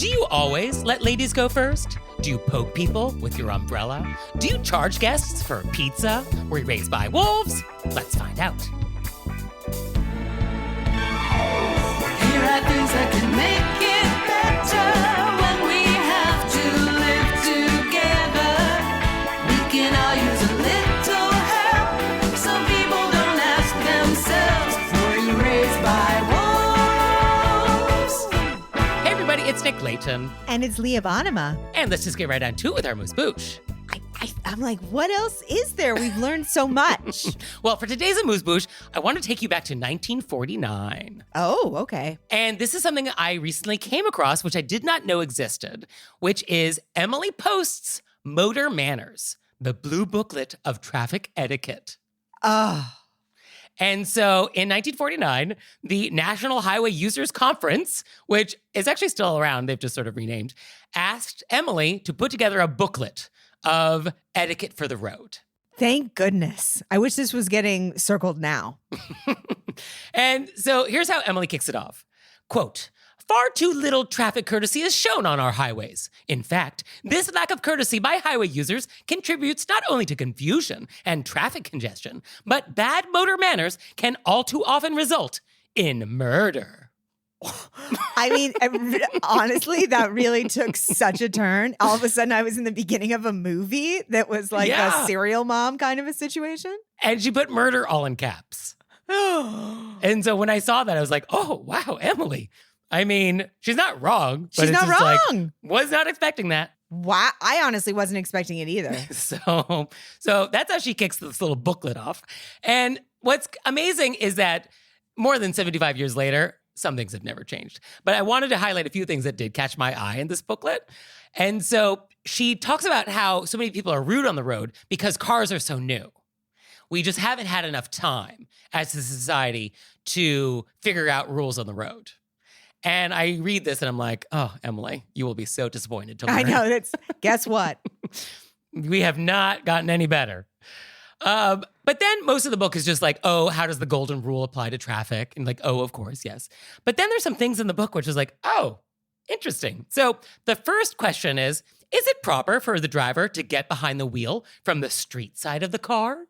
Do you always let ladies go first? Do you poke people with your umbrella? Do you charge guests for pizza? Were you raised by wolves? Let's find out. Here are things that can make it better when we have to live together. We can all use a little help. Some people don't ask themselves, were you raised by wolves? Hey everybody, it's Nick Layton. And it's Leah Bonema. And let's just get right on to it with our AMUSE-BOUCHE. I'm like, what else is there? We've learned so much. Well, for today's AMUSE-BOUCHE, I want to take you back to 1949. Oh, okay. And this is something I recently came across, which I did not know existed, which is Emily Post's Motor Manners, the Bluebooklet of Traffic Etiquette. Oh. And so in 1949, the National Highway Users Conference, which is actually still around, they've just sort of renamed, asked Emily to put together a booklet of etiquette for the road. Thank goodness. I wish this was getting circled now. And so here's how Emily kicks it off. Quote, "Far too little traffic courtesy is shown on our highways. In fact, this lack of courtesy by highway users contributes not only to confusion and traffic congestion, but bad motor manners can all too often result in murder." I mean, honestly, that really took such a turn. All of a sudden, I was in the beginning of a movie that was like a serial mom kind of a situation. And she put murder all in caps. And so when I saw that, I was like, oh, wow, Emily. I mean, she's not wrong. But She's not wrong. Like, was not expecting that. Wow. I honestly wasn't expecting it either. So that's how she kicks this little booklet off. And what's amazing is that more than 75 years later, some things have never changed. But I wanted to highlight a few things that did catch my eye in this booklet. And so she talks about how so many people are rude on the road because cars are so new. We just haven't had enough time as a society to figure out rules on the road. And I read this and I'm like, oh, Emily, you will be so disappointed to learn. I know. Guess what? We have not gotten any better. But then most of the book is just like, oh, how does the golden rule apply to traffic? And like, oh, of course, yes. But then there's some things in the book which is like, oh, interesting. So the first question is it proper for the driver to get behind the wheel from the street side of the car?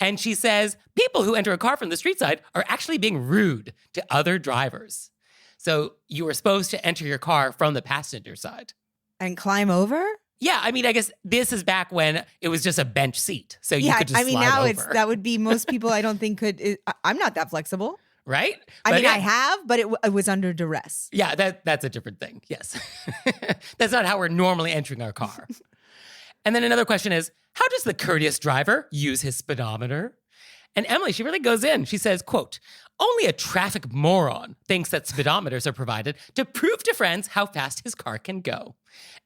And she says, people who enter a car from the street side are actually being rude to other drivers. So you were supposed to enter your car from the passenger side. And climb over? Yeah, I mean, I guess this is back when it was just a bench seat. So you could just slide now over. that would be most people I don't think could. I'm not that flexible. Right? I have, but it was under duress. Yeah, that's a different thing. Yes. That's not how we're normally entering our car. And then another question is, how does the courteous driver use his speedometer? And Emily, she really goes in. She says, quote, "Only a traffic moron thinks that speedometers are provided to prove to friends how fast his car can go.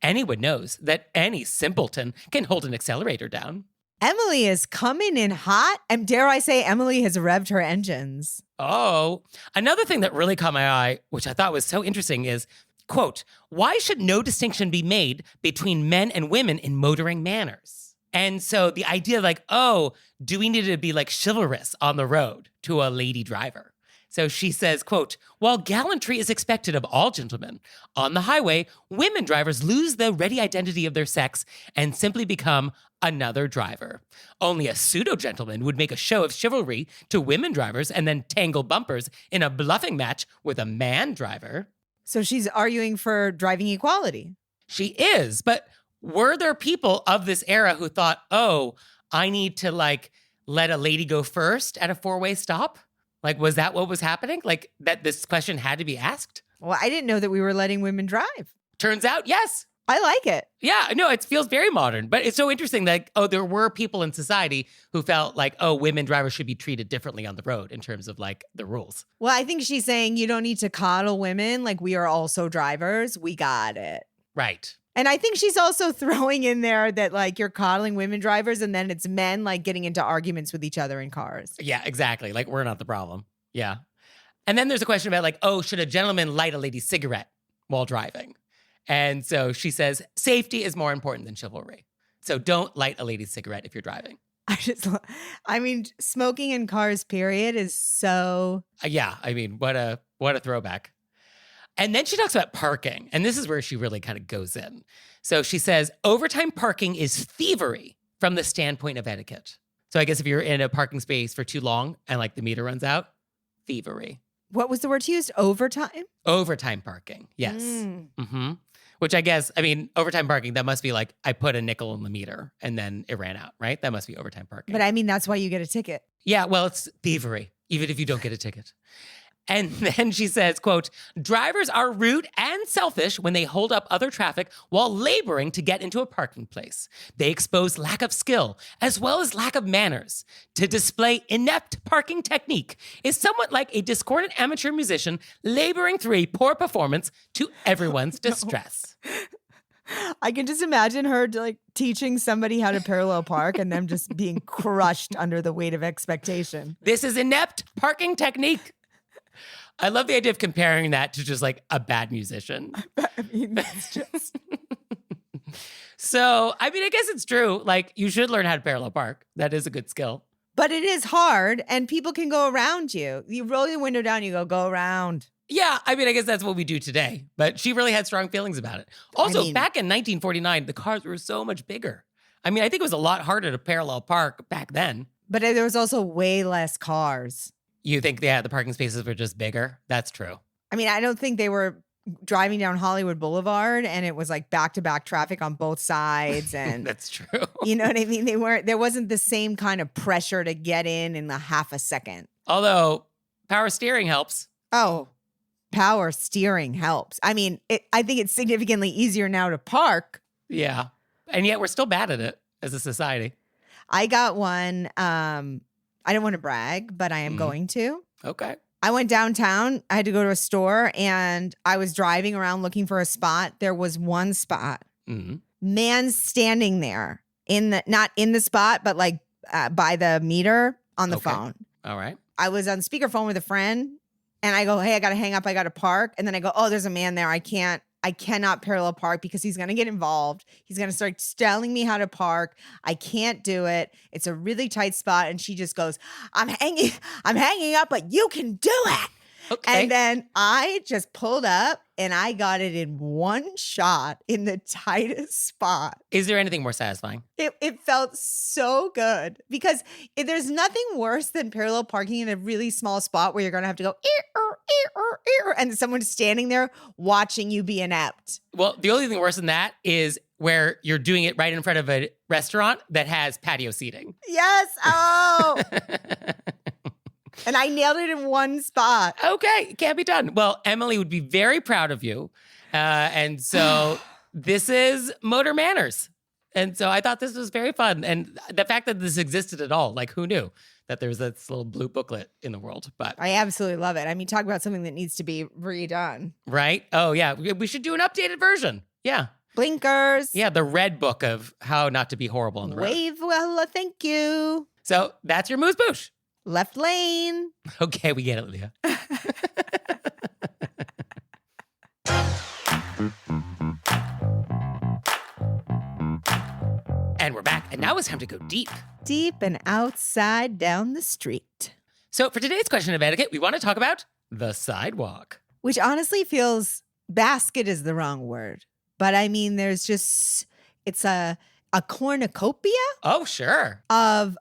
Anyone knows that any simpleton can hold an accelerator down." Emily is coming in hot. And dare I say, Emily has revved her engines. Oh, another thing that really caught my eye, which I thought was so interesting is, quote, "Why should no distinction be made between men and women in motoring manners?" And so the idea like, oh, do we need to be like chivalrous on the road to a lady driver? So she says, quote, "While gallantry is expected of all gentlemen, on the highway, women drivers lose the ready identity of their sex and simply become another driver. Only a pseudo-gentleman would make a show of chivalry to women drivers and then tangle bumpers in a bluffing match with a man driver." So she's arguing for driving equality. She is, but were there people of this era who thought, oh, I need to like let a lady go first at a four-way stop? Like, was that what was happening? Like that this question had to be asked? Well, I didn't know that we were letting women drive. Turns out, yes. I like it. Yeah, no, it feels very modern, but it's so interesting that, oh, there were people in society who felt like, oh, women drivers should be treated differently on the road in terms of like the rules. Well, I think she's saying you don't need to coddle women. Like, we are also drivers. We got it. Right. And I think she's also throwing in there that like you're coddling women drivers and then it's men like getting into arguments with each other in cars. Yeah, exactly. Like we're not the problem. Yeah. And then there's a question about like, oh, should a gentleman light a lady's cigarette while driving? And so she says, safety is more important than chivalry. So don't light a lady's cigarette if you're driving. I mean, smoking in cars, period, is so. Yeah. I mean, what a throwback. And then she talks about parking. And this is where she really kind of goes in. So she says, overtime parking is thievery from the standpoint of etiquette. So I guess if you're in a parking space for too long and like the meter runs out, thievery. What was the word she used? Overtime? Overtime parking. Yes. Mm-hmm. Which I guess, I mean, overtime parking, that must be like I put a nickel in the meter and then it ran out, right? That must be overtime parking. But I mean, that's why you get a ticket. Yeah, well, it's thievery, even if you don't get a ticket. And then she says, quote, drivers are rude and selfish when they hold up other traffic while laboring to get into a parking place. They expose lack of skill as well as lack of manners. To display inept parking technique is somewhat like a discordant amateur musician laboring through a poor performance to everyone's distress. I can just imagine her like teaching somebody how to parallel park and them just being crushed under the weight of expectation. This is inept parking technique. I love the idea of comparing that to just like a bad musician. I mean, that's just... So, I mean, I guess it's true. Like, you should learn how to parallel park. That is a good skill. But it is hard, and people can go around you. You roll your window down, you go around. Yeah, I mean, I guess that's what we do today. But she really had strong feelings about it. Also, back in 1949, the cars were so much bigger. I mean, I think it was a lot harder to parallel park back then. But there was also way less cars. You think, yeah, the parking spaces were just bigger? That's true. I mean, I don't think they were driving down Hollywood Boulevard and it was like back-to-back traffic on both sides. And that's true. You know what I mean? There wasn't the same kind of pressure to get in a half a second. Although power steering helps. Oh, power steering helps. I mean, I think it's significantly easier now to park. Yeah. And yet we're still bad at it as a society. I got one. I don't want to brag, but I am going to. Okay. I went downtown. I had to go to a store and I was driving around looking for a spot. There was one spot. Man standing there not in the spot, but like by the meter on the phone. All right. I was on speakerphone with a friend and I go, hey, I got to hang up. I got to park. And then I go, oh, there's a man there. I cannot parallel park because he's going to get involved. He's going to start telling me how to park. I can't do it. It's a really tight spot. And she just goes, I'm hanging up, but you can do it. Okay. And then I just pulled up and I got it in one shot in the tightest spot. Is there anything more satisfying? It felt so good because there's nothing worse than parallel parking in a really small spot where you're going to have to go, and someone's standing there watching you be inept. Well, the only thing worse than that is where you're doing it right in front of a restaurant that has patio seating. Yes. Oh. And I nailed it in one spot. Okay, it can't be done. Well, Emily would be very proud of you. And so this is motor manners. And so I thought this was very fun. And the fact that this existed at all, like who knew that there's this little blue booklet in the world? But I absolutely love it. I mean, talk about something that needs to be redone. Right? Oh, yeah. We should do an updated version. Yeah. Blinkers. Yeah, the red book of how not to be horrible on the road. Wave well, thank you. So that's your AMUSE-BOUCHE. Left lane. Okay, we get it, Leah. And we're back. And now it's time to go deep. Deep and outside down the street. So for today's question of etiquette, we want to talk about the sidewalk. Which honestly feels, basket is the wrong word. But I mean, there's just, it's a cornucopia. Oh, sure. Of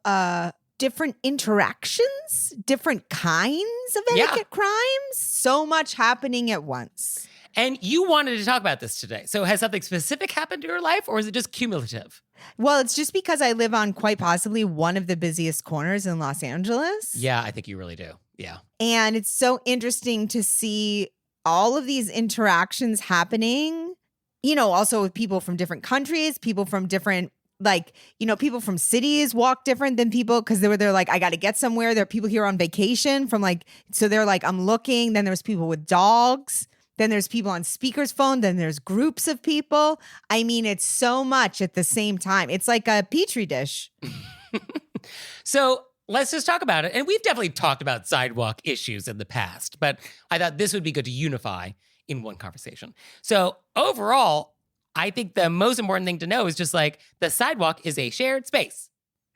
different interactions, different kinds of etiquette crimes. So much happening at once. And you wanted to talk about this today. So has something specific happened in your life or is it just cumulative? Well, it's just because I live on quite possibly one of the busiest corners in Los Angeles. Yeah, I think you really do. Yeah. And it's so interesting to see all of these interactions happening, you know, also with people from different countries, people from different, like, you know, people from cities walk different than people because they're like, I got to get somewhere. There are people here on vacation from like, so they're like, I'm looking. Then there's people with dogs. Then there's people on speaker's phone. Then there's groups of people. I mean, it's so much at the same time. It's like a petri dish. So let's just talk about it. And we've definitely talked about sidewalk issues in the past, but I thought this would be good to unify in one conversation. So overall, I think the most important thing to know is just like the sidewalk is a shared space.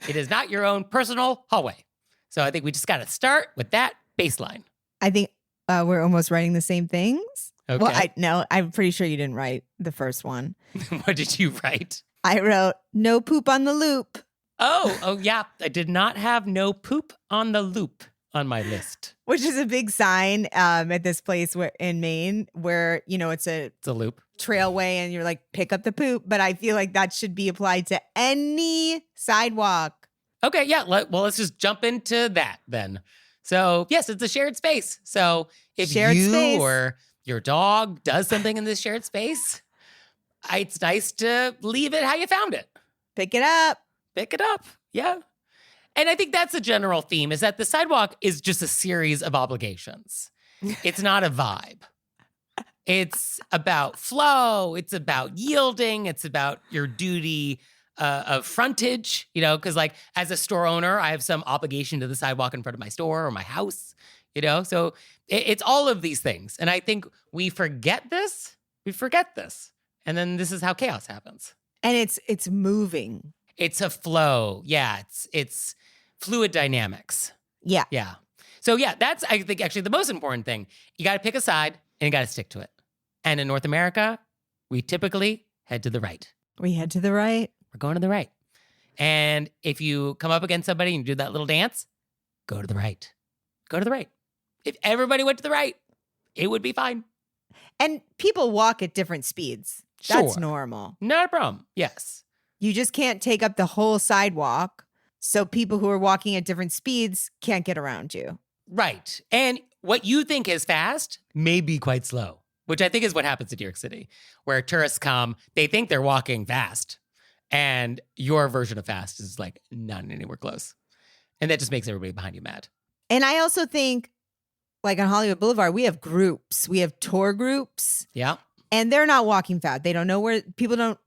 It is not your own personal hallway. So I think we just got to start with that baseline. I think we're almost writing the same things. Okay. Well, I'm pretty sure you didn't write the first one. What did you write? I wrote, no poop on the loop. Oh, yeah. I did not have no poop on the loop on my list. Which is a big sign at this place in Maine where, it's a It's a loop. trailway and you're like, pick up the poop. But I feel like that should be applied to any sidewalk. Okay, yeah. Let's just jump into that then. So, yes, it's a shared space. So, if Shared you space. or your dog does something in this shared space, it's nice to leave it how you found it. Pick it up. Pick it up. Yeah. And I think that's a general theme, is that the sidewalk is just a series of obligations. It's not a vibe. It's about flow. It's about yielding. It's about your duty of frontage, because like as a store owner, I have some obligation to the sidewalk in front of my store or my house, So it's all of these things. And I think we forget this. And then this is how chaos happens. And it's moving. It's a flow. Yeah, it's fluid dynamics. Yeah. Yeah. So yeah, that's, I think, actually the most important thing. You got to pick a side and you got to stick to it. And in North America, we typically head to the right. We head to the right. We're going to the right. And if you come up against somebody and you do that little dance, go to the right. Go to the right. If everybody went to the right, it would be fine. And people walk at different speeds. That's Sure. normal. Not a problem. Yes. You just can't take up the whole sidewalk. So people who are walking at different speeds can't get around you. Right. And what you think is fast may be quite slow, which I think is what happens in New York City, where tourists come, they think they're walking fast, and your version of fast is like not anywhere close. And that just makes everybody behind you mad. And I also think, like on Hollywood Boulevard, we have groups. We have tour groups. Yeah. And they're not walking fast. They don't know where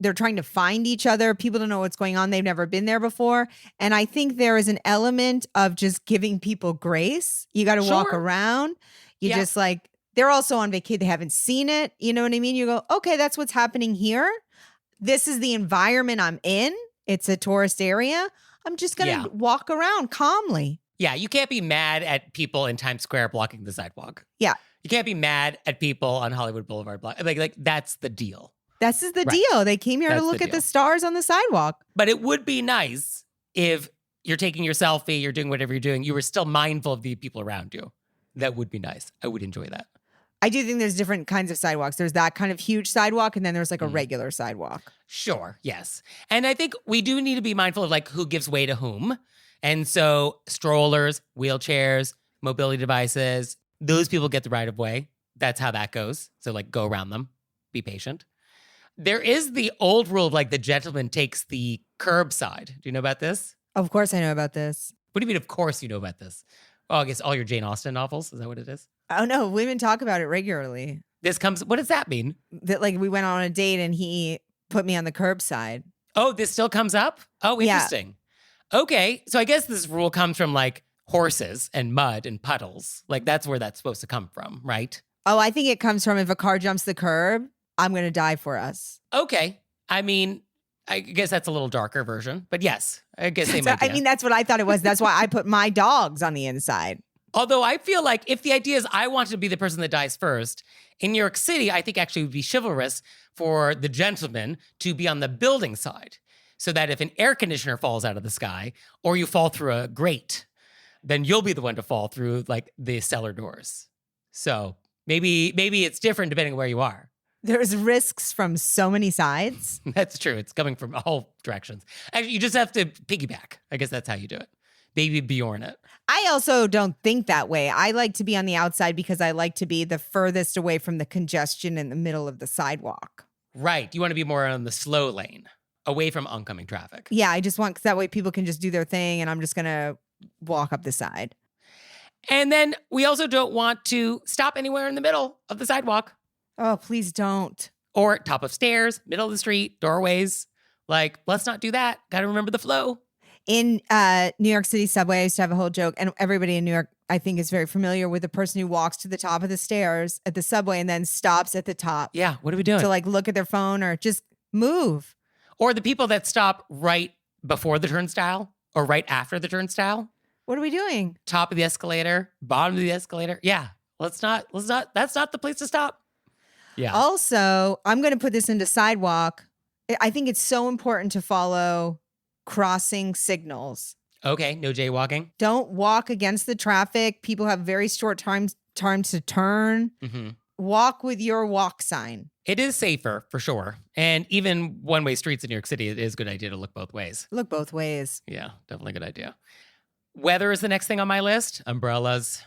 they're trying to find each other. People don't know what's going on. They've never been there before. And I think there is an element of just giving people grace. You got to walk Sure. around. You Yeah. just like, they're also on vacation. They haven't seen it. You know what I mean? You go, okay, that's what's happening here. This is the environment I'm in. It's a tourist area. I'm just going to Yeah. walk around calmly. Yeah, you can't be mad at people in Times Square blocking the sidewalk. Yeah. You can't be mad at people on Hollywood Boulevard like that's the deal. This is the Right. deal. They came here That's to the look at deal. the stars on the sidewalk. But it would be nice if you're taking your selfie, you're doing whatever you're doing, you were still mindful of the people around you. That would be nice. I would enjoy that. I do think there's different kinds of sidewalks. There's that kind of huge sidewalk, and then there's like a regular sidewalk. Sure, yes. And I think we do need to be mindful of like who gives way to whom. And so strollers, wheelchairs, mobility devices, those people get the right of way. That's how that goes. So like go around them, be patient. There is the old rule of like the gentleman takes the curbside. Do you know about this? Of course I know about this. What do you mean, of course you know about this? Oh, I guess all your Jane Austen novels? Is that what it is? Oh no, women talk about it regularly. What does that mean? That like we went on a date and he put me on the curbside. Oh, this still comes up? Oh, Yeah. interesting. Okay, so I guess this rule comes from like horses and mud and puddles. Like that's where that's supposed to come from, right? Oh, I think it comes from if a car jumps the curb, I'm going to die for us. Okay. I mean, I guess that's a little darker version, but yes, I guess same So, idea. I mean, that's what I thought it was. That's why I put my dogs on the inside. Although I feel like if the idea is I want to be the person that dies first, in New York City, I think actually it would be chivalrous for the gentleman to be on the building side. So that if an air conditioner falls out of the sky or you fall through a grate, then you'll be the one to fall through like the cellar doors. So maybe it's different depending on where you are. There's risks from so many sides. That's true. It's coming from all directions. Actually, you just have to piggyback. I guess that's how you do it. Baby Bjorn it. I also don't think that way. I like to be on the outside because I like to be the furthest away from the congestion in the middle of the sidewalk. Right. You want to be more on the slow lane, away from oncoming traffic. Yeah, I just want, because that way people can just do their thing and I'm just going to walk up the side. And then we also don't want to stop anywhere in the middle of the sidewalk Oh, please don't. or top of stairs, middle of the street, doorways. Like, let's not do that. Got to remember the flow. In New York City subway, I used to have a whole joke, and everybody in New York, I think, is very familiar with the person who walks to the top of the stairs at the subway and then stops at the top Yeah, what are we doing? to like look at their phone or just move. Or the people that stop right before the turnstile or right after the turnstile, What are we doing? top of the escalator, bottom of the escalator. Yeah, that's not the place to stop. Yeah. Also, I'm going to put this into Sidewalk. I think it's so important to follow crossing signals. Okay, no jaywalking. Don't walk against the traffic. People have very short times to turn. Mm-hmm. Walk with your walk sign. It is safer for sure. And even one-way streets in New York City, it is a good idea to look both ways. Look both ways. Yeah, definitely a good idea. Weather is the next thing on my list. Umbrellas.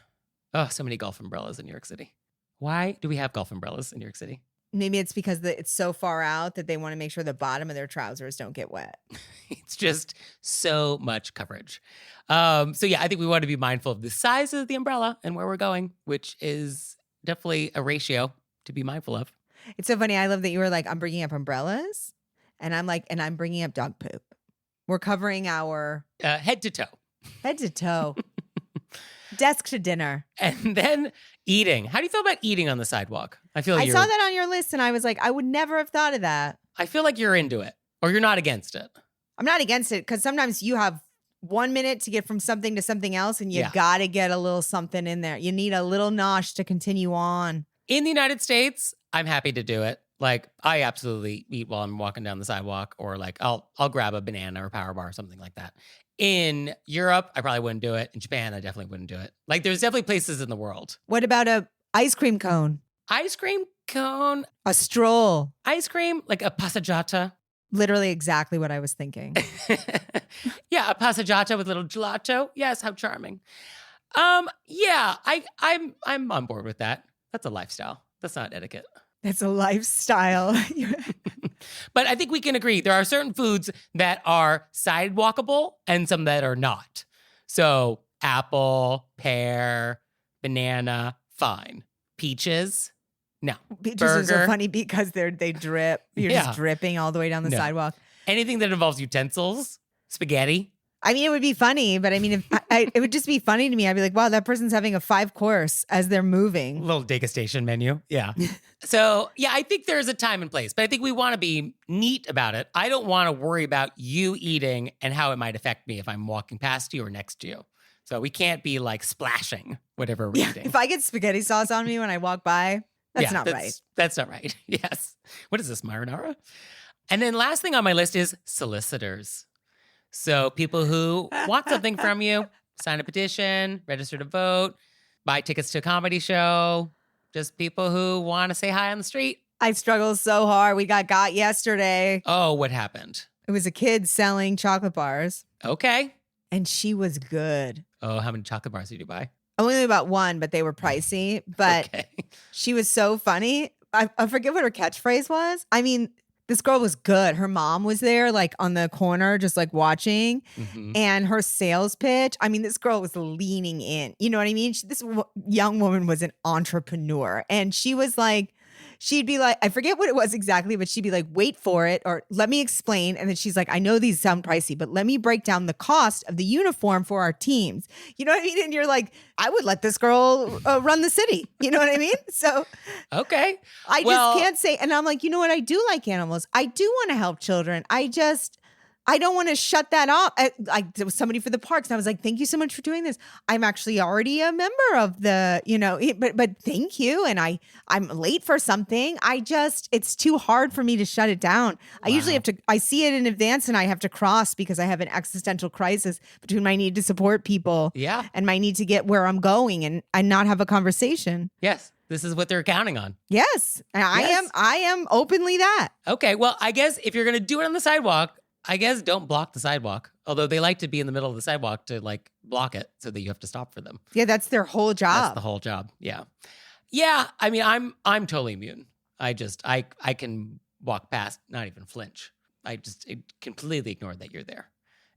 Oh, so many golf umbrellas in New York City. Why do we have golf umbrellas in New York City? Maybe it's because it's so far out that they want to make sure the bottom of their trousers don't get wet. It's just so much coverage. So yeah, I think we want to be mindful of the size of the umbrella and where we're going, which is definitely a ratio to be mindful of. It's so funny. I love that you were like, I'm bringing up umbrellas. And I'm like, and I'm bringing up dog poop. We're covering our Head to toe. head to toe, desk to dinner. And then eating. How do you feel about eating on the sidewalk? I feel like I saw that on your list and I was like, I would never have thought of that. I feel like you're into it or you're not against it. I'm not against it because sometimes you have 1 minute to get from something to something else and you got to get a little something in there. You need a little nosh to continue on. In the United States, I'm happy to do it. Like I absolutely eat while I'm walking down the sidewalk or like I'll grab a banana or power bar or something like that. In Europe, I probably wouldn't do it. In Japan, I definitely wouldn't do it. Like there's definitely places in the world. What about a ice cream cone? Ice cream cone, A stroll? ice cream, like a passeggiata. Literally exactly what I was thinking. Yeah, a passeggiata with little gelato. Yes, how charming. Yeah, I'm on board with that. That's a lifestyle. That's not etiquette. It's a lifestyle. But I think we can agree there are certain foods that are sidewalkable and some that are not. So apple, pear, banana, fine. Peaches, no. Peaches are so Burger. funny because they drip. You're Yeah. just dripping all the way down the No. sidewalk. Anything that involves utensils, spaghetti. I mean, it would be funny, but I mean, if it would just be funny to me. I'd be like, wow, that person's having a 5-course as they're moving. Little degustation menu. Yeah. So, yeah, I think there's a time and place, but I think we want to be neat about it. I don't want to worry about you eating and how it might affect me if I'm walking past you or next to you. So we can't be like splashing whatever we're eating. If I get spaghetti sauce on me when I walk by, that's not right. That's not right. Yes. What is this, marinara? And then last thing on my list is solicitors. So people who want something from you, sign a petition, register to vote, buy tickets to a comedy show, just people who want to say hi on the street. I struggle so hard. We got yesterday. Oh, what happened? It was a kid selling chocolate bars, Okay. and she was good. Oh, how many chocolate bars did you buy? Only about one, but they were pricey. But Okay. she was so funny. I forget what her catchphrase was. I mean, this girl was good. Her mom was there, like on the corner, just like watching. Mhm. And her sales pitch, I mean, this girl was leaning in. You know what I mean? This young woman was an entrepreneur. And she was like, she'd be like, I forget what it was exactly, but she'd be like, wait for it, or let me explain. And then she's like, I know these sound pricey, but let me break down the cost of the uniform for our teams. You know what I mean? And you're like, I would let this girl run the city. You know what I mean? So Okay. I Well- just can't say. And I'm like, you know what? I do like animals. I do want to help children. I don't want to shut that off. There was somebody for the parks. And I was like, thank you so much for doing this. I'm actually already a member of the, but thank you. And I'm late for something. It's too hard for me to shut it down. I usually have to, I see it in advance and I have to cross because I have an existential crisis between my need to support people Yeah. and my need to get where I'm going and not have a conversation. Yes. This is what they're counting on. Yes. And Yes. I am openly that. Okay. Well, I guess if you're going to do it on the sidewalk, I guess don't block the sidewalk. Although they like to be in the middle of the sidewalk to like block it so that you have to stop for them. Yeah, that's their whole job. That's the whole job. Yeah. Yeah. I mean, I'm totally immune. I can walk past, not even flinch. I completely ignore that you're there.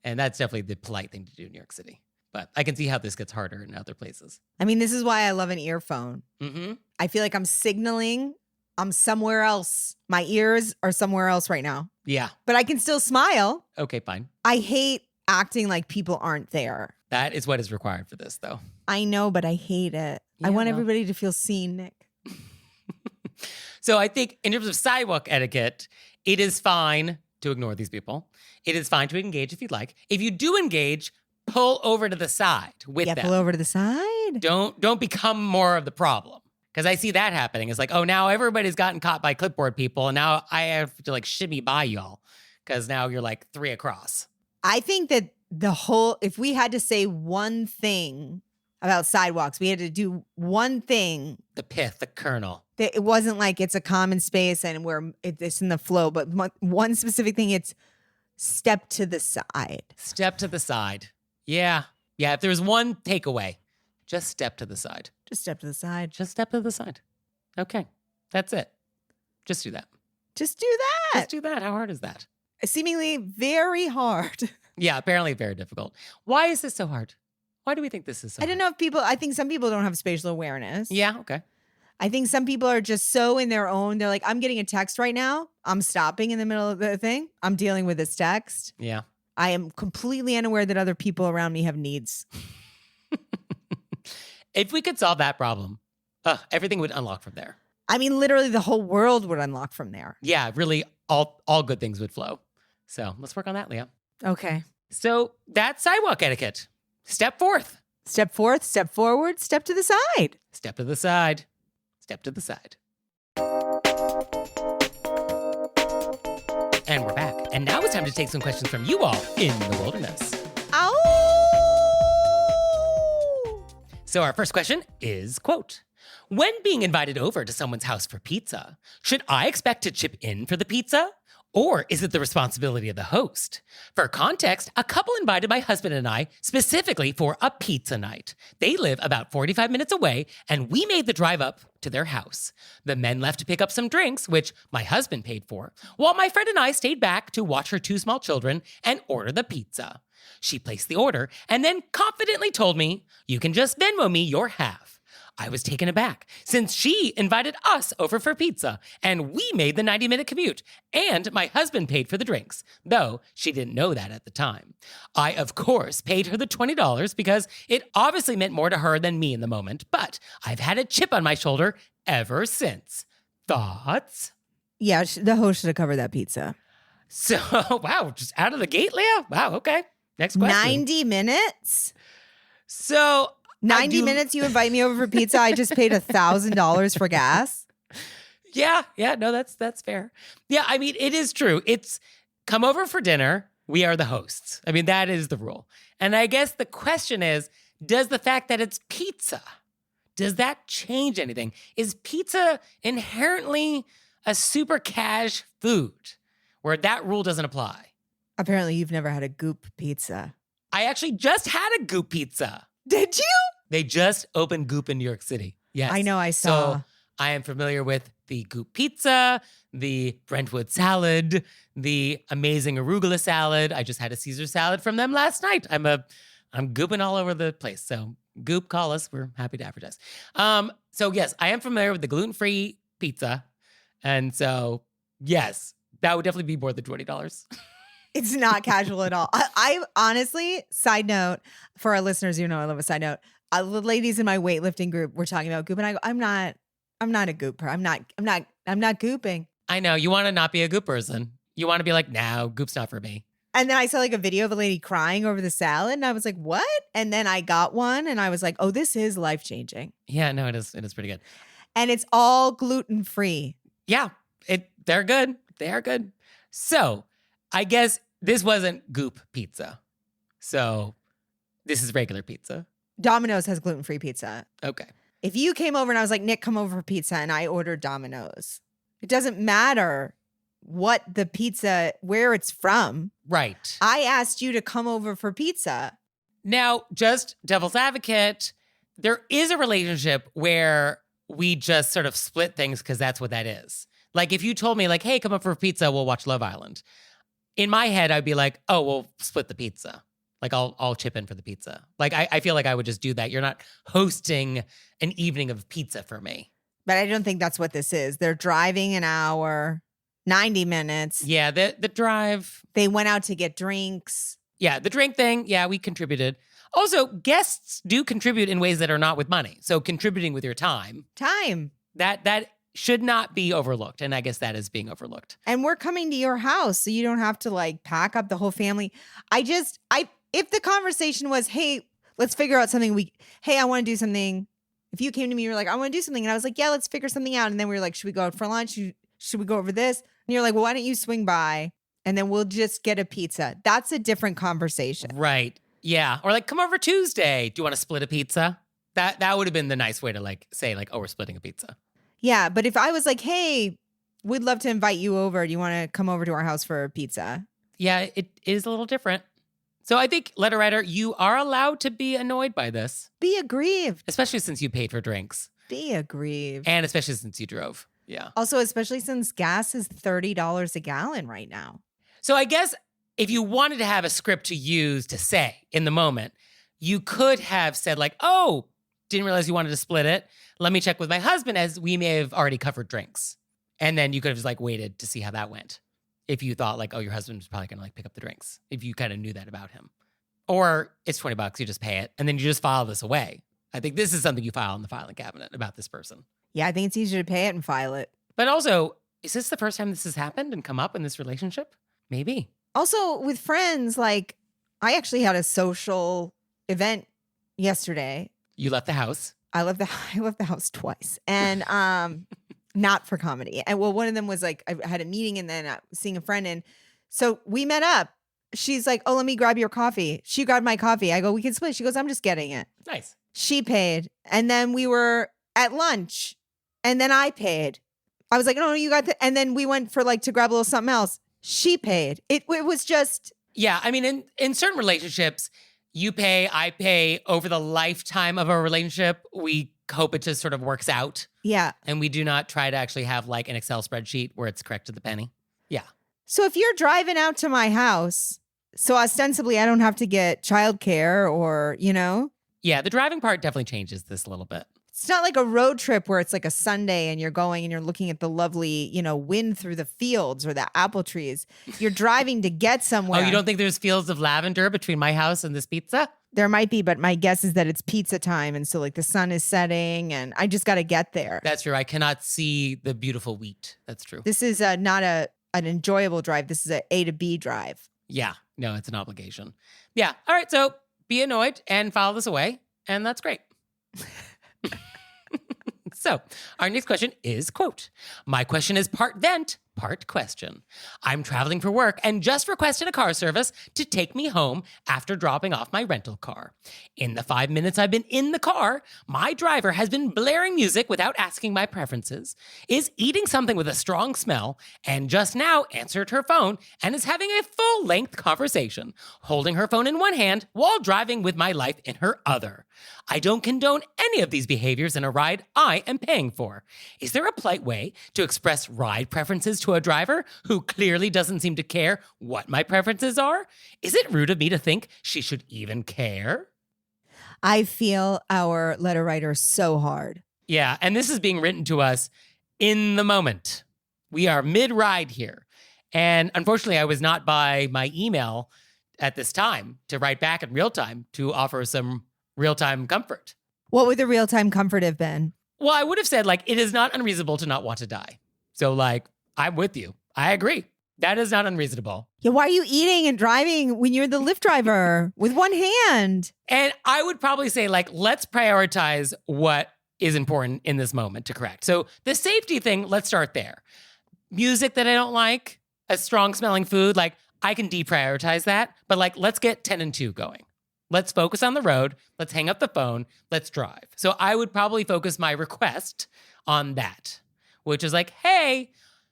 And that's definitely the polite thing to do in New York City. But I can see how this gets harder in other places. I mean, this is why I love an earphone. Mm-hmm. I feel like I'm signaling I'm somewhere else. My ears are somewhere else right now, Yeah. but I can still smile. Okay, fine. I hate acting like people aren't there. That is what is required for this, though. I know, but I hate it. I Yeah, want well. everybody to feel seen, Nick. So I think in terms of sidewalk etiquette, it is fine to ignore these people. It is fine to engage if you'd like. If you do engage, pull over to the side with Yeah, them. pull over to the side. Don't become more of the problem. Because I see that happening. It's like, oh, now everybody's gotten caught by clipboard people. And now I have to like shimmy by y'all. Because now you're like 3 across. I think that if we had to say one thing about sidewalks, we had to do one thing. The pith, the kernel. That it wasn't like it's a common space and it's in the flow, but one specific thing, it's step to the side. Step to the side. Yeah. Yeah, if there's one takeaway, just step to the side. Just step to the side. Just step to the side. Okay. That's it. Just do that. Just do that. Just do that. How hard is that? Seemingly very hard. Yeah, apparently very difficult. Why is this so hard? Why do we think this is so I don't know if I think some people don't have spatial awareness. Yeah, okay. I think some people are just so in their own. They're like, I'm getting a text right now. I'm stopping in the middle of the thing. I'm dealing with this text. Yeah. I am completely unaware that other people around me have needs. If we could solve that problem, everything would unlock from there. I mean, literally the whole world would unlock from there. Yeah, really, all good things would flow. So let's work on that, Leah. Okay. So that's sidewalk etiquette. Step forth. Step forth, step forward, step to the side. Step to the side. Step to the side. And we're back. And now it's time to take some questions from you all in the wilderness. Ow! So our first question is, quote, when being invited over to someone's house for pizza, should I expect to chip in for the pizza? Or is it the responsibility of the host? For context, a couple invited my husband and I specifically for a pizza night. They live about 45 minutes away, and we made the drive up to their house. The men left to pick up some drinks, which my husband paid for, while my friend and I stayed back to watch her 2 small children and order the pizza. She placed the order and then confidently told me, "You can just Venmo me your half." I was taken aback since she invited us over for pizza and we made the 90-minute commute and my husband paid for the drinks, though she didn't know that at the time. I, of course, paid her the $20 because it obviously meant more to her than me in the moment, but I've had a chip on my shoulder ever since. Thoughts? Yeah, the host should have covered that pizza. So, wow, just out of the gate, Leah? Wow, okay. Next question. 90 minutes? So 90 minutes you invite me over for pizza. I just paid $1,000 for gas. Yeah, no, that's fair. Yeah, I mean, it is true. It's come over for dinner. We are the hosts. I mean, that is the rule. And I guess the question is, does the fact that it's pizza, does that change anything? Is pizza inherently a super cash food where that rule doesn't apply? Apparently you've never had a goop pizza. I actually just had a Goop pizza. Did you? They just opened Goop in New York City. Yes. I know, I saw. So I am familiar with the Goop pizza, the Brentwood salad, the amazing arugula salad. I just had a Caesar salad from them last night. I'm gooping all over the place. So Goop, call us. We're happy to advertise. So yes, I am familiar with the gluten-free pizza. And so yes, that would definitely be more than $20. It's not casual at all. I honestly, side note, for our listeners, you know I love a side note. The ladies in my weightlifting group were talking about goop, and I go, I'm not a gooper. I'm not gooping. I know, you want to not be a Goop person. You want to be like, no, Goop's not for me. And then I saw like a video of a lady crying over the salad, and I was like, what? And then I got one, and I was like, oh, this is life-changing. Yeah, no, it is pretty good. And it's all gluten-free. Yeah, they're good. They are good. So I guess this wasn't Goop pizza. So this is regular pizza. Domino's has gluten-free pizza. Okay. If you came over and I was like, Nick, come over for pizza, and I ordered Domino's, it doesn't matter what the pizza, where it's from. Right. I asked you to come over for pizza. Now, just devil's advocate, there is a relationship where we just sort of split things because that's what that is. Like if you told me like, hey, come up for pizza, we'll watch Love Island. In my head, I'd be like, oh, we'll split the pizza. Like I'll chip in for the pizza. Like I feel like I would just do that. You're not hosting an evening of pizza for me. But I don't think that's what this is. They're driving an hour, 90 minutes. Yeah, the drive. They went out to get drinks. Yeah, the drink thing. Yeah, we contributed. Also, guests do contribute in ways that are not with money. So contributing with your time. That should not be overlooked. And I guess that is being overlooked. And we're coming to your house, so you don't have to like pack up the whole family. If the conversation was, hey, let's figure out something I want to do something If you came to me, you were like, I want to do something. And I was like, yeah, let's figure something out. And then we were like, should we go out for lunch? Should we go over this? And you're like, well, why don't you swing by? And then we'll just get a pizza. That's a different conversation. Right. Yeah. Or like, come over Tuesday. Do you want to split a pizza? That would have been the nice way to like say like, oh, we're splitting a pizza. Yeah. But if I was like, hey, we'd love to invite you over. Do you want to come over to our house for a pizza? Yeah, it is a little different. So I think, letter writer, you are allowed to be annoyed by this, Be aggrieved. especially since you paid for drinks Be aggrieved. and especially since you drove. Yeah. Also, especially since gas is $30 a gallon right now. So I guess if you wanted to have a script to use to say in the moment, you could have said like, oh, didn't realize you wanted to split it. Let me check with my husband as we may have already covered drinks. And then you could have just like waited to see how that went. If you thought like, oh, your husband was probably going to like pick up the drinks. If you kind of knew that about him. Or it's $20, you just pay it. And then you just file this away. I think this is something you file in the filing cabinet about this person. Yeah, I think it's easier to pay it and file it. But also, is this the first time this has happened and come up in this relationship? Maybe. Also, with friends, like I actually had a social event yesterday. You left the house. I left the house twice, and not for comedy. And well, one of them was like I had a meeting, and then I was seeing a friend, and so we met up. She's like, "Oh, let me grab your coffee." She grabbed my coffee. I go, "We can split." She goes, "I'm just getting it." Nice. She paid, and then we were at lunch, and then I paid. I was like, "No, you got the," and then we went for like to grab a little something else. She paid. It was just. Yeah, I mean, in certain relationships, you pay, I pay over the lifetime of a relationship. We hope it just sort of works out. Yeah. And we do not try to actually have like an Excel spreadsheet where it's correct to the penny. Yeah. So if you're driving out to my house, so ostensibly I don't have to get childcare or, Yeah, the driving part definitely changes this a little bit. it's not like a road trip where it's like a Sunday and you're going and you're looking at the lovely, wind through the fields or the apple trees. You're driving to get somewhere. Oh, you don't think there's fields of lavender between my house and this pizza? There might be, but my guess is that it's pizza time. And so like the sun is setting and I just got to get there. That's true. I cannot see the beautiful wheat. That's true. This is not an enjoyable drive. This is an A to B drive. Yeah. No, it's an obligation. Yeah. All right. So be annoyed and file this away. And that's great. So our next question is, quote, my question is part vent, part question. I'm traveling for work and just requested a car service to take me home after dropping off my rental car. In the 5 minutes I've been in the car, my driver has been blaring music without asking my preferences, is eating something with a strong smell, and just now answered her phone and is having a full-length conversation, holding her phone in one hand while driving with my life in her other. I don't condone any of these behaviors in a ride I am paying for. Is there a polite way to express ride preferences to a driver who clearly doesn't seem to care what my preferences are? Is it rude of me to think she should even care? I feel our letter writer so hard. Yeah, and this is being written to us in the moment. We are mid-ride here. And unfortunately, I was not by my email at this time to write back in real time to offer some real-time comfort. What would the real-time comfort have been? Well, I would have said, like, it is not unreasonable to not want to die. So, like, I'm with you. I agree. That is not unreasonable. Yeah, why are you eating and driving when you're the Lyft driver with one hand? And I would probably say, like, let's prioritize what is important in this moment to correct. So the safety thing, let's start there. Music that I don't like, a strong smelling food, like, I can deprioritize that. But, like, let's get 10 and 2 going. Let's focus on the road. Let's hang up the phone. Let's drive. So I would probably focus my request on that, which is like, hey,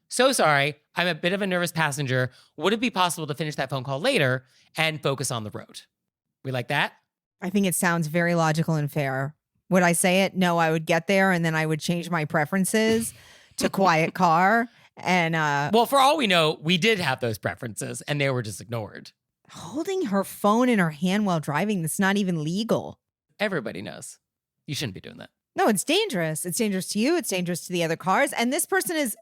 so sorry. I'm a bit of a nervous passenger. Would it be possible to finish that phone call later and focus on the road? We like that? I think it sounds very logical and fair. Would I say it? No, I would get there and then I would change my preferences to quiet car. And well, for all we know, we did have those preferences and they were just ignored. Holding her phone in her hand while driving, that's not even legal. Everybody knows. You shouldn't be doing that. No, it's dangerous. It's dangerous to you. It's dangerous to the other cars. And this person is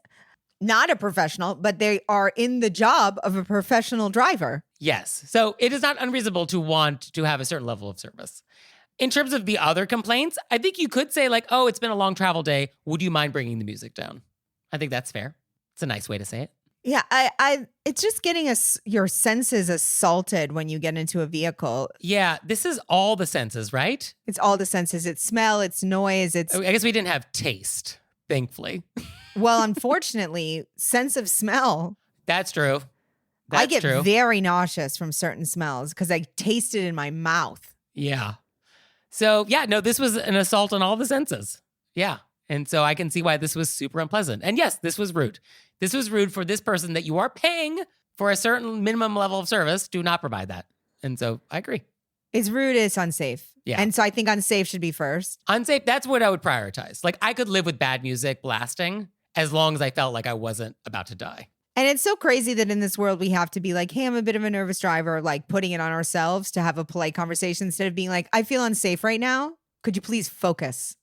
not a professional, but they are in the job of a professional driver. Yes. So it is not unreasonable to want to have a certain level of service. In terms of the other complaints, I think you could say like, oh, it's been a long travel day. Would you mind bringing the music down? I think that's fair. It's a nice way to say it. Yeah, it's just getting your senses assaulted when you get into a vehicle. Yeah, this is all the senses, right? It's all the senses. It's smell, it's noise, it's I guess we didn't have taste, thankfully. well, unfortunately, sense of smell. That's true. I get true. very nauseous from certain smells because I taste it in my mouth. Yeah. So, yeah, no, this was an assault on all the senses. Yeah. And so I can see why this was super unpleasant. And yes, this was rude. This was rude for this person that you are paying for a certain minimum level of service. Do not provide that. And so I agree. It's rude, it's unsafe. Yeah. And so I think unsafe should be first. Unsafe, that's what I would prioritize. Like, I could live with bad music blasting as long as I felt like I wasn't about to die. And it's so crazy that in this world we have to be like, hey, I'm a bit of a nervous driver, like putting it on ourselves to have a polite conversation instead of being like, I feel unsafe right now. Could you please focus?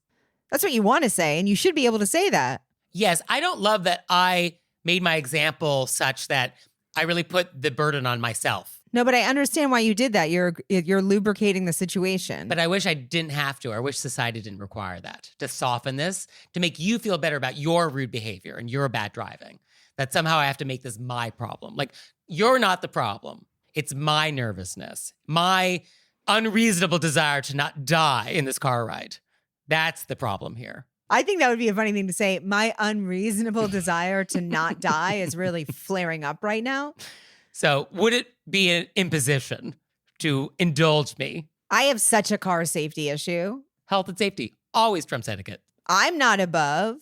That's what you want to say, and you should be able to say that. Yes, I don't love that I made my example such that I really put the burden on myself. No, but I understand why you did that. You're lubricating the situation. But I wish I didn't have to. I wish society didn't require that, to soften this, to make you feel better about your rude behavior and your bad driving. That somehow I have to make this my problem. Like, you're not the problem. It's my nervousness, my unreasonable desire to not die in this car ride. That's the problem here. I think that would be a funny thing to say. My unreasonable desire to not die is really flaring up right now. So would it be an imposition to indulge me? I have such a car safety issue. Health and safety always trumps etiquette. I'm not above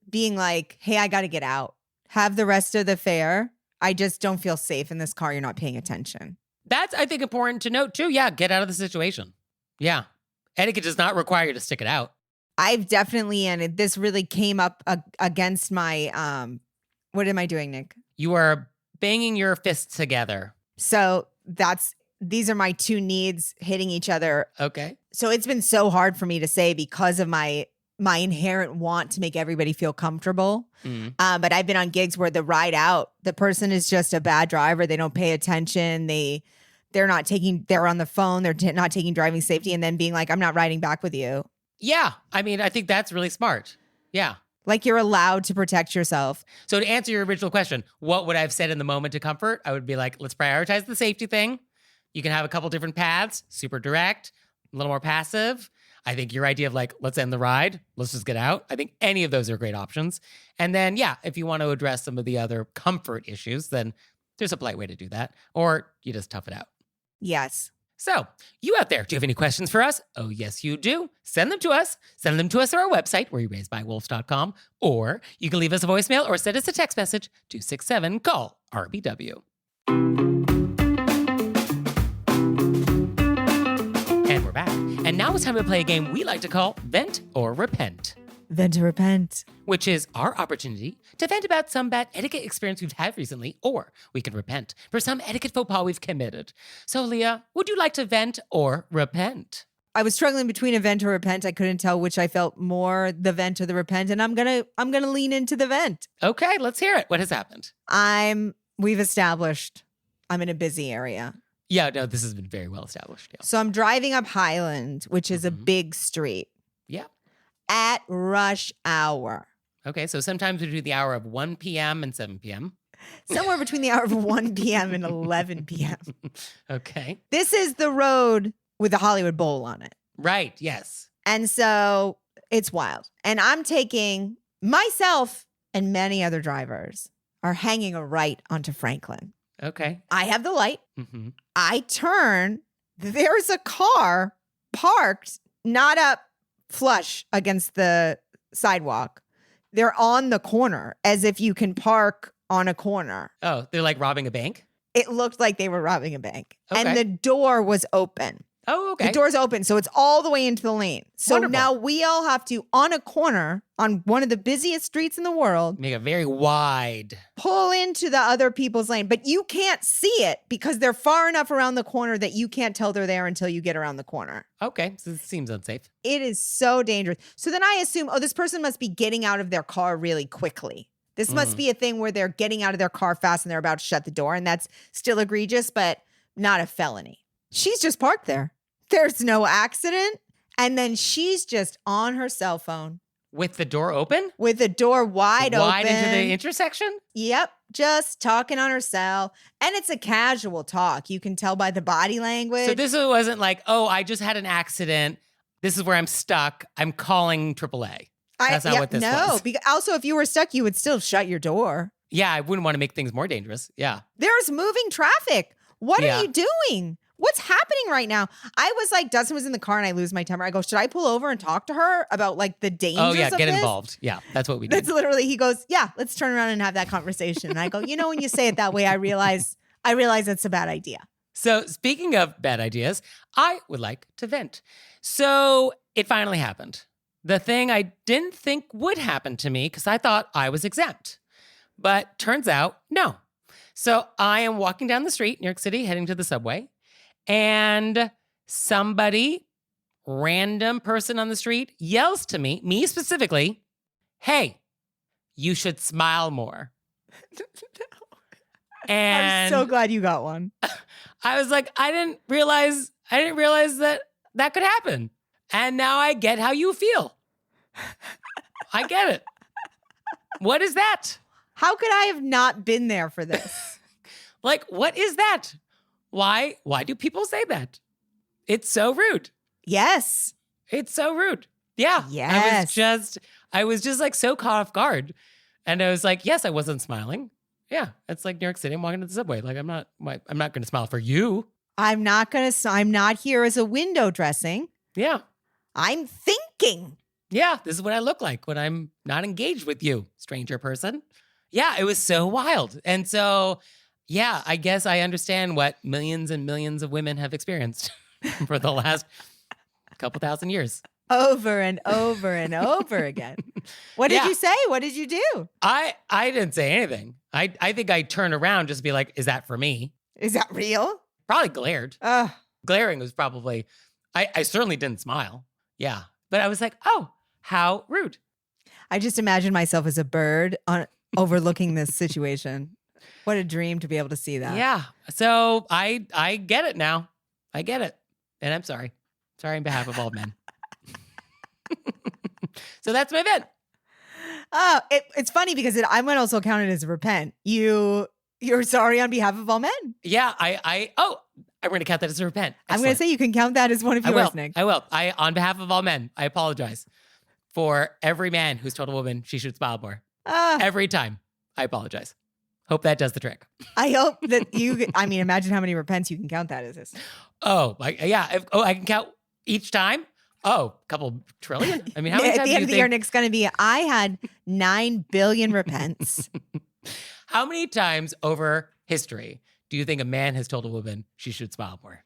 being like, hey, I got to get out. Have the rest of the fare. I just don't feel safe in this car. You're not paying attention. That's, I think, important to note too. Yeah, get out of the situation. Yeah. Etiquette does not require you to stick it out. I've definitely, and this really came up against my, what am I doing, Nick? You are banging your fists together. So these are my two needs hitting each other. Okay. So it's been so hard for me to say because of my inherent want to make everybody feel comfortable. But I've been on gigs where the ride out, the person is just a bad driver. They don't pay attention. They're on the phone. They're not taking driving safety and then being like, I'm not riding back with you. Yeah. I mean, I think that's really smart. Yeah. Like you're allowed to protect yourself. So to answer your original question, what would I have said in the moment to comfort? I would be like, let's prioritize the safety thing. You can have a couple different paths, super direct, a little more passive. I think your idea of like, let's end the ride, let's just get out. I think any of those are great options. And then, yeah, if you want to address some of the other comfort issues, then there's a polite way to do that. Or you just tough it out. Yes. So, you out there, do you have any questions for us? Oh, yes, you do. Send them to us. Send them to us through our website, wereraisedbywolves.com, or you can leave us a voicemail or send us a text message to 267-CALL-RBW. And we're back. And now it's time to play a game we like to call Vent or Repent, Vent or repent. which is our opportunity to vent about some bad etiquette experience we've had recently, or we can repent for some etiquette faux pas we've committed. So, Leah, would you like to vent or repent? I was struggling between a vent or repent. I couldn't tell which I felt more, the vent or the repent, and I'm gonna lean into the vent. Okay, let's hear it. What has happened? We've established I'm in a busy area. Yeah, no, this has been very well established. Yeah. So I'm driving up Highland, which is a big street, Yeah. at rush hour. Okay, so sometimes between the hour of 1 p.m. and 7 p.m. Somewhere between the hour of 1 p.m. and 11 p.m. Okay. This is the road with the Hollywood Bowl on it. Right, yes. And so it's wild. And I'm taking myself and many other drivers are hanging a right onto Franklin. Okay. I have the light. Mm-hmm. I turn. There's a car parked, not up flush against the sidewalk. They're on the corner as if you can park on a corner. Oh, they're like robbing a bank? It looked like they were robbing a bank. Okay. And the door was open. Oh, okay. The door's open, so it's all the way into the lane. So Wonderful. now we all have to, on a corner, on one of the busiest streets in the world, Make it very wide. pull into the other people's lane. But you can't see it because they're far enough around the corner that you can't tell they're there until you get around the corner. Okay, so this seems unsafe. It is so dangerous. So then I assume, oh, this person must be getting out of their car really quickly. This must be a thing where they're getting out of their car fast and they're about to shut the door. And that's still egregious, but not a felony. She's just parked there. There's no accident. And then she's just on her cell phone With the door open? with the door wide Wide open. into the intersection? Yep, just talking on her cell. And it's a casual talk. You can tell by the body language. So this wasn't like, oh, I just had an accident. This is where I'm stuck. I'm calling AAA. That's not what this was. No, also, if you were stuck, you would still shut your door. Yeah, I wouldn't want to make things more dangerous. Yeah. There's moving traffic. What Yeah. are you doing? What's happening right now? I was like, Dustin was in the car and I lose my temper. I go, should I pull over and talk to her about like the dangers Oh, yeah, of get this? involved. Yeah, that's what we do. That's literally, he goes, yeah, let's turn around and have that conversation. And I go, you know, when you say it that way, I realize it's a bad idea. So speaking of bad ideas, I would like to vent. So it finally happened. The thing I didn't think would happen to me because I thought I was exempt. But turns out, no. So I am walking down the street, New York City, heading to the subway. And somebody, random person on the street, yells to me specifically, hey, you should smile more. And I'm so glad you got one. I was like, I didn't realize that could happen. And now I get how you feel. I get it. What is that? How could I have not been there for this? Like, what is that? Why do people say that? It's so rude. Yes. It's so rude. Yeah. Yes. I was just like so caught off guard. And I was like, yes, I wasn't smiling. Yeah. It's like New York City. I'm walking to the subway. Like, I'm not going to smile for you. I'm not here as a window dressing. Yeah. I'm thinking. Yeah. This is what I look like when I'm not engaged with you, stranger person. Yeah. It was so wild. And so, yeah, I guess I understand what millions and millions of women have experienced for the last couple thousand years. Over and over and over again. What did you say? What did you do? I didn't say anything. I think I turned around just to be like, is that for me? Is that real? Probably glared. Glaring was probably, I certainly didn't smile. Yeah. But I was like, oh, how rude. I just imagine myself as a bird overlooking this situation. What a dream to be able to see that. Yeah. So I get it now. I get it. And I'm sorry. Sorry on behalf of all men. So that's my vent. Oh, it's funny because I'm going to also count it as a repent. You're sorry on behalf of all men. Yeah. I'm going to count that as a repent. I'm going to say you can count that as one of yours, Nick. I will. On behalf of all men, I apologize for every man who's told a woman she should smile more. Every time. I apologize. Hope that does the trick. I hope that imagine how many repents you can count that as this. Oh, yeah. I can count each time? Oh, a couple trillion? I mean, how many times at the end of the year, Nick's going to be, I had 9 billion repents. How many times over history do you think a man has told a woman she should smile more?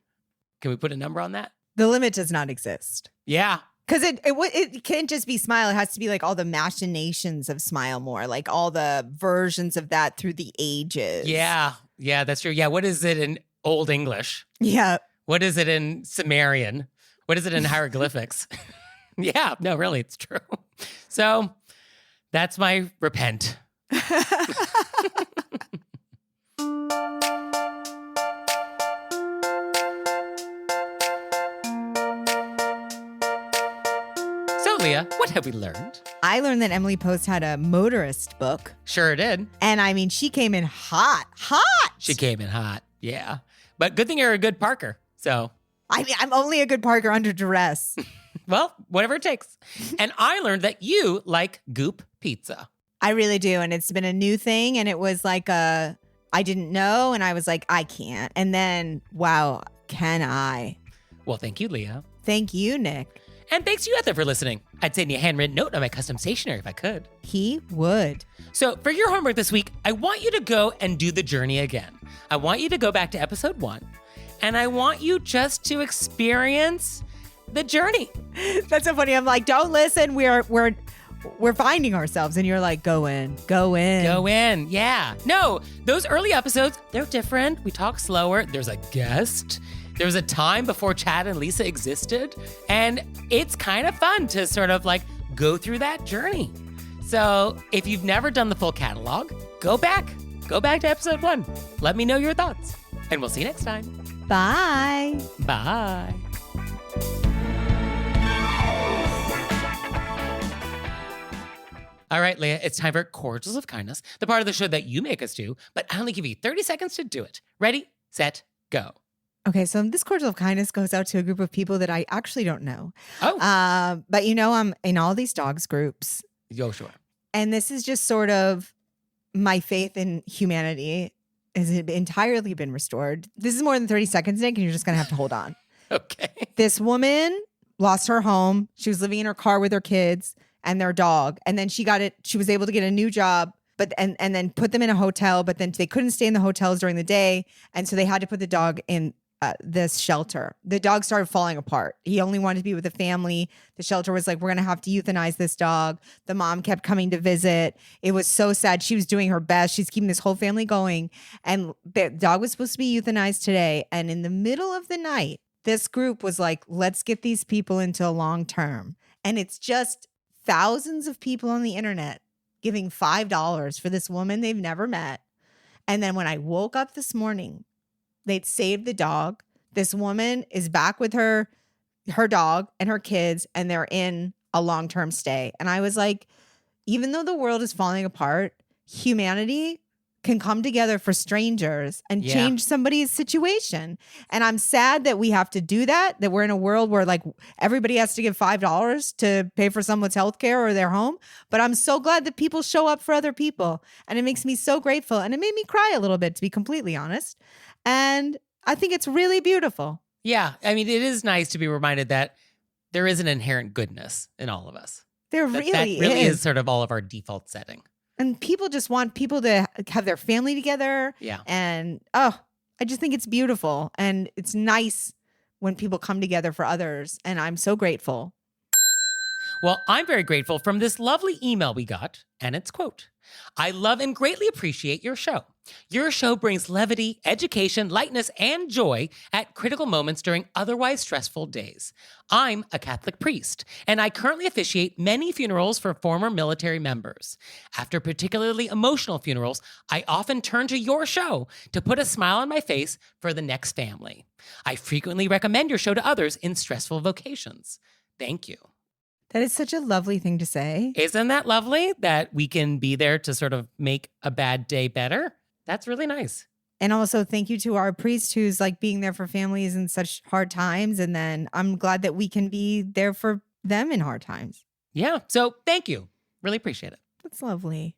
Can we put a number on that? The limit does not exist. Yeah. Because it can't just be smile. It has to be like all the machinations of smile more, like all the versions of that through the ages. Yeah. Yeah, that's true. Yeah. What is it in Old English? Yeah. What is it in Sumerian? What is it in hieroglyphics? Yeah. No, really, it's true. So that's my repent. Leah, what have we learned? I learned that Emily Post had a motorist book. Sure did. And I mean, she came in hot. She came in hot, yeah. But good thing you're a good parker, so. I mean, I'm only a good parker under duress. Well, whatever it takes. And I learned that you like Goop pizza. I really do. And it's been a new thing. And it was like I didn't know. And I was like, I can't. And then, wow, can I? Well, thank you, Leah. Thank you, Nick. And thanks to you out there for listening. I'd send you a handwritten note on my custom stationery if I could. He would. So for your homework this week, I want you to go and do the journey again. I want you to go back to episode 1, and I want you just to experience the journey. That's so funny. I'm like, don't listen. We're finding ourselves. And you're like, go in. Go in. Yeah. No, those early episodes, they're different. We talk slower. There's a guest. There was a time before Chad and Lisa existed, and it's kind of fun to sort of like go through that journey. So if you've never done the full catalog, go back to episode 1. Let me know your thoughts, and we'll see you next time. Bye. Bye. All right, Leah, it's time for Cordials of Kindness, the part of the show that you make us do, but I only give you 30 seconds to do it. Ready, set, go. Okay, so this cordial of kindness goes out to a group of people that I actually don't know. Oh. But I'm in all these dogs groups. Yo, sure. And this is just sort of my faith in humanity has entirely been restored. This is more than 30 seconds, Nick, and you're just going to have to hold on. Okay. This woman lost her home. She was living in her car with her kids and their dog. And then she was able to get a new job, but and then put them in a hotel, but then they couldn't stay in the hotels during the day. And so they had to put the dog in this shelter. The dog started falling apart. He only wanted to be with the family. The shelter was like, we're going to have to euthanize this dog. The mom kept coming to visit. It was so sad. She was doing her best. She's keeping this whole family going. And the dog was supposed to be euthanized today. And in the middle of the night, this group was like, let's get these people into a long term. And it's just thousands of people on the internet giving $5 for this woman they've never met. And then when I woke up this morning, they'd saved the dog. This woman is back with her dog and her kids, and they're in a long-term stay. And I was like, even though the world is falling apart, humanity can come together for strangers and change somebody's situation. And I'm sad that we have to do that we're in a world where like everybody has to give $5 to pay for someone's healthcare or their home. But I'm so glad that people show up for other people. And it makes me so grateful. And it made me cry a little bit, to be completely honest. And I think it's really beautiful. Yeah. I mean, it is nice to be reminded that there is an inherent goodness in all of us. There That really really is. is sort of all of our default setting. And people just want people to have their family together. Yeah. And I just think it's beautiful. And it's nice when people come together for others. And I'm so grateful. Well, I'm very grateful from this lovely email we got, and it's quote, I love and greatly appreciate your show. Your show brings levity, education, lightness, and joy at critical moments during otherwise stressful days. I'm a Catholic priest, and I currently officiate many funerals for former military members. After particularly emotional funerals, I often turn to your show to put a smile on my face for the next family. I frequently recommend your show to others in stressful vocations. Thank you. That is such a lovely thing to say. Isn't that lovely that we can be there to sort of make a bad day better? That's really nice. And also thank you to our priest who's like being there for families in such hard times. And then I'm glad that we can be there for them in hard times. Yeah. So thank you. Really appreciate it. That's lovely.